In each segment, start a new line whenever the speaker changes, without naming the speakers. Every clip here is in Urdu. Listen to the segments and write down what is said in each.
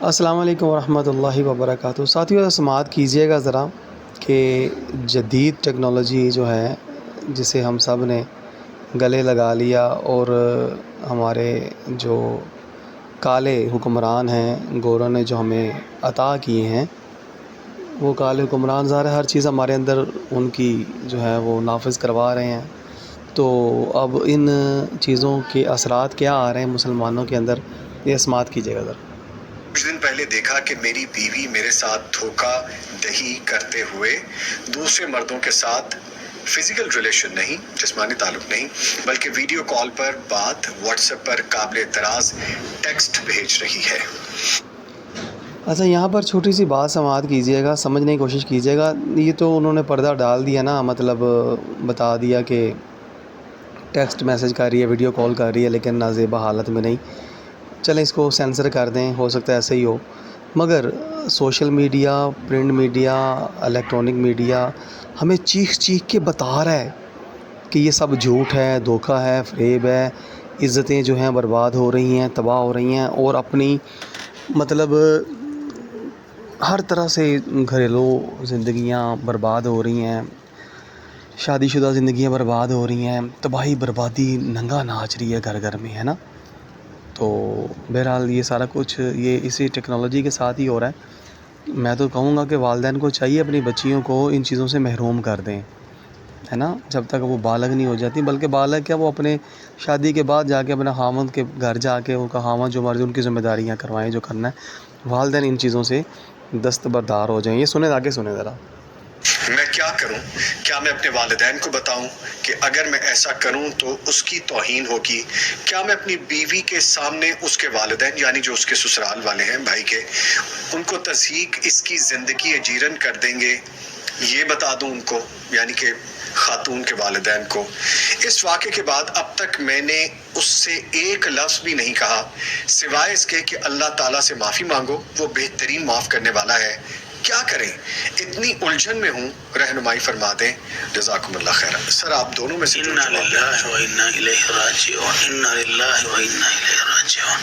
السلام علیکم ورحمۃ اللہ وبرکاتہ۔ ساتھیوں سماعت کیجیے گا ذرا کہ جدید ٹیکنالوجی جو ہے جسے ہم سب نے گلے لگا لیا اور ہمارے جو کالے حکمران ہیں گوروں نے جو ہمیں عطا کیے ہیں، وہ کالے حکمران ظاہر ہر چیز ہمارے اندر ان کی جو ہے وہ نافذ کروا رہے ہیں۔ تو اب ان چیزوں کے اثرات کیا آ رہے ہیں مسلمانوں کے اندر، یہ سماعت کیجیے گا ذرا۔
کچھ دن پہلے دیکھا کہ میری بیوی میرے ساتھ دھوکہ دہی کرتے ہوئے دوسرے مردوں کے ساتھ فزیکل ریلیشن نہیں، جسمانی تعلق نہیں، بلکہ ویڈیو کال پر بات، واٹس ایپ پر قابل اعتراض ٹیکسٹ بھیج رہی ہے۔
اچھا، یہاں پر چھوٹی سی بات سماعت کیجیے گا، سمجھنے کی کوشش کیجیے گا۔ یہ تو انہوں نے پردہ ڈال دیا نا، مطلب بتا دیا کہ ٹیکسٹ میسج کر رہی ہے، ویڈیو کال کر رہی ہے، لیکن نازیبا حالت میں نہیں۔ چلیں اس کو سینسر کر دیں، ہو سکتا ہے ایسے ہی ہو، مگر social media, print media, electronic media ہمیں چیخ چیخ کے بتا رہا ہے کہ یہ سب جھوٹ ہے، دھوکہ ہے، فریب ہے، عزتیں جو ہیں برباد ہو رہی ہیں، تباہ ہو رہی ہیں، اور اپنی مطلب ہر طرح سے گھریلو زندگیاں برباد ہو رہی ہیں، شادی شدہ زندگیاں برباد ہو رہی ہیں، تباہی بربادی ننگا ناچ رہی ہے گھر گھر میں، ہے نا۔ تو بہرحال یہ سارا کچھ یہ اسی ٹیکنالوجی کے ساتھ ہی ہو رہا ہے۔ میں تو کہوں گا کہ والدین کو چاہیے اپنی بچیوں کو ان چیزوں سے محروم کر دیں، ہے نا، جب تک وہ بالغ نہیں ہو جاتی، بلکہ بالغ کیا، وہ اپنے شادی کے بعد جا کے اپنا خاوند کے گھر جا کے ان کا خاوند جو مرضی ان کی ذمہ داریاں کروائیں جو کرنا ہے۔ والدین ان چیزوں سے دستبردار ہو جائیں۔ یہ سنیں، آگے سنیں ذرا۔
میں کیا کروں؟ کیا میں اپنے والدین کو بتاؤں کہ اگر میں ایسا کروں تو اس کی توہین ہوگی؟ کیا میں اپنی بیوی کے سامنے اس کے والدین یعنی جو اس کے سسرال والے ہیں بھائی کے، ان کو تضحیک اس کی زندگی اجیرن کر دیں گے، یہ بتا دوں ان کو، یعنی کہ خاتون کے والدین کو؟ اس واقعے کے بعد اب تک میں نے اس سے ایک لفظ بھی نہیں کہا سوائے اس کے کہ اللہ تعالیٰ سے معافی مانگو، وہ بہترین معاف کرنے والا ہے۔ کیا کریں؟ اتنی الجھن میں ہوں، رہنمائی فرما دیں، جزاکم اللہ خیر۔ سر آپ دونوں میں سے جو
انا للہ و انا الیہ راجعون، انا للہ و انا الیہ راجعون۔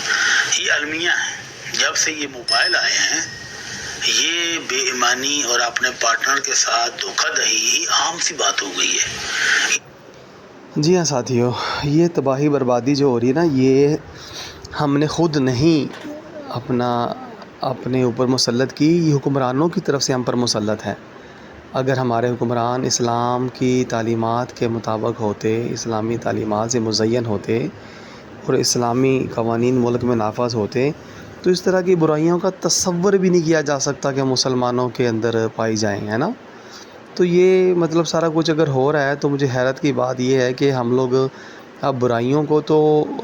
یہ المیہ ہیں، جب سے یہ موبائل آئے ہیں، یہ بے ایمانی اور اپنے پارٹنر کے ساتھ دھوکہ دہی عام سی بات ہو گئی ہے۔
جی ہاں ساتھیو، یہ تباہی بربادی جو ہو رہی ہے نا، یہ ہم نے خود نہیں اپنے اوپر مسلط کی، یہ حکمرانوں کی طرف سے ہم پر مسلط ہے۔ اگر ہمارے حکمران اسلام کی تعلیمات کے مطابق ہوتے، اسلامی تعلیمات سے مزین ہوتے اور اسلامی قوانین ملک میں نافذ ہوتے، تو اس طرح کی برائیوں کا تصور بھی نہیں کیا جا سکتا کہ مسلمانوں کے اندر پائی جائیں، ہے نا۔ تو یہ مطلب سارا کچھ اگر ہو رہا ہے تو مجھے حیرت کی بات یہ ہے کہ ہم لوگ اب برائیوں کو تو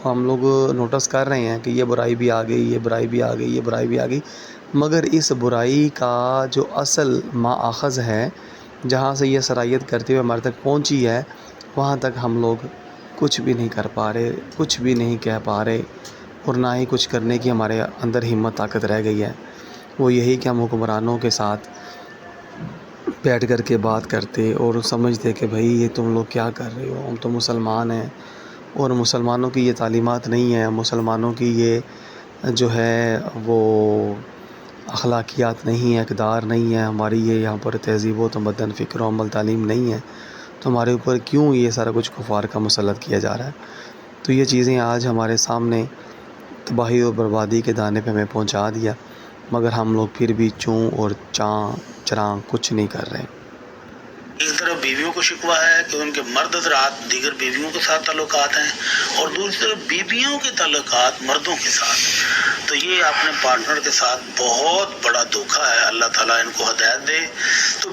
ہم لوگ نوٹس کر رہے ہیں کہ یہ برائی بھی آ گئی، یہ برائی بھی آ گئی، یہ برائی بھی آ گئی، مگر اس برائی کا جو اصل ماخذ ہے، جہاں سے یہ سرایت کرتے ہوئے ہمارے تک پہنچی ہے، وہاں تک ہم لوگ کچھ بھی نہیں کر پا رہے، کچھ بھی نہیں کہہ پا رہے، اور نہ ہی کچھ کرنے کی ہمارے اندر ہمت طاقت رہ گئی ہے۔ وہ یہی کہ ہم حکمرانوں کے ساتھ بیٹھ کر کے بات کرتے اور سمجھتے کہ بھائی یہ تم لوگ کیا کر رہے ہو، ہم تو مسلمان ہیں، اور مسلمانوں کی یہ تعلیمات نہیں ہیں، مسلمانوں کی یہ جو ہے وہ اخلاقیات نہیں ہیں، اقدار نہیں ہیں، ہماری یہ یہاں پر تہذیب و تمدن، فکر و عمل، تعلیم نہیں ہے، تو ہمارے اوپر کیوں یہ سارا کچھ کفار کا مسلط کیا جا رہا ہے؟ تو یہ چیزیں آج ہمارے سامنے تباہی و بربادی کے دانے پہ ہمیں پہنچا دیا، مگر ہم لوگ پھر بھی چوں اور چاں چراں کچھ نہیں کر رہے۔
ایک طرف بیویوں کو شکوہ ہے کہ ان کے مرد حضرات دیگر بیویوں کے ساتھ تعلقات ہیں، اور دوسری طرف بیویوں کے تعلقات مردوں کے ساتھ۔ تو یہ اپنے پارٹنر کے ساتھ بہت بڑا دھوکہ ہے، اللہ تعالیٰ ان کو ہدایت دے۔ تو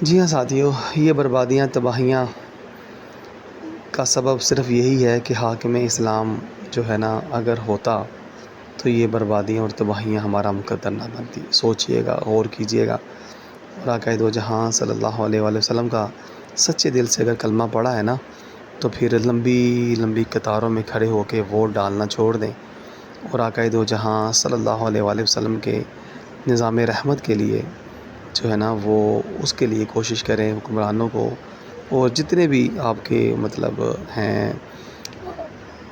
جی ہاں ساتھیو، یہ بربادیاں، تباہیاں کا سبب صرف یہی ہے کہ حاکم اسلام جو ہے نا اگر ہوتا تو یہ بربادیاں اور تباہیاں ہمارا مقدر نہ بنتی۔ سوچئے گا، غور کیجئے گا، اور آقا دو جہاں صلی اللہ علیہ وآلہ وسلم کا سچے دل سے اگر کلمہ پڑھا ہے نا، تو پھر لمبی لمبی قطاروں میں کھڑے ہو کے ووٹ ڈالنا چھوڑ دیں، اور آقا دو جہاں صلی اللہ علیہ وآلہ وسلم کے نظام رحمت کے لیے جو ہے نا وہ اس کے لیے کوشش کریں، حکمرانوں کو اور جتنے بھی آپ کے مطلب ہیں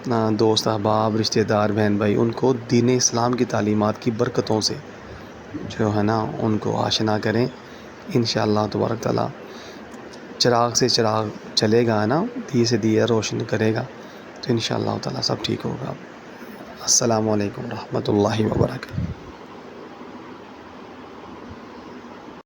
دوست احباب رشتہ دار بہن بھائی ان کو دین اسلام کی تعلیمات کی برکتوں سے جو ہے نا ان کو آشنا کریں. انشاءاللہ تبارک تعالیٰ چراغ سے چراغ چلے گا نا، دیے سے دیا روشن کرے گا تو انشاءاللہ تعالیٰ سب ٹھیک ہوگا. السلام علیکم ورحمۃ اللہ وبرکاتہ.